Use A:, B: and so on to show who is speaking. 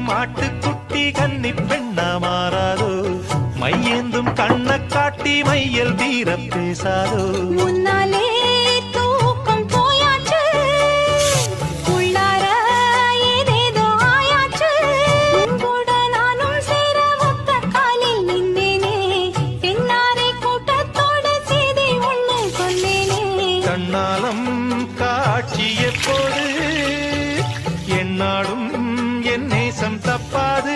A: மாட்டுக்குட்டி கன்னி பெண்ணா மாறாதோ மையேந்தும் கண்ண காட்டி மையல் தீர பேசாதோ
B: முன்னாலே தூக்கம் போயாச்சு உள்ளார ஏதேதோ ஆயாச்சு கூட நானும் சேர ஒத்த காலில் நின்றேனே தென்னாரை கூட்டத்தோடு செய்தி ஒண்ணு கொண்டேனே
A: கண்ணாலம் காட்சிய போது என்னாடும் என் நேசம் தப்பாது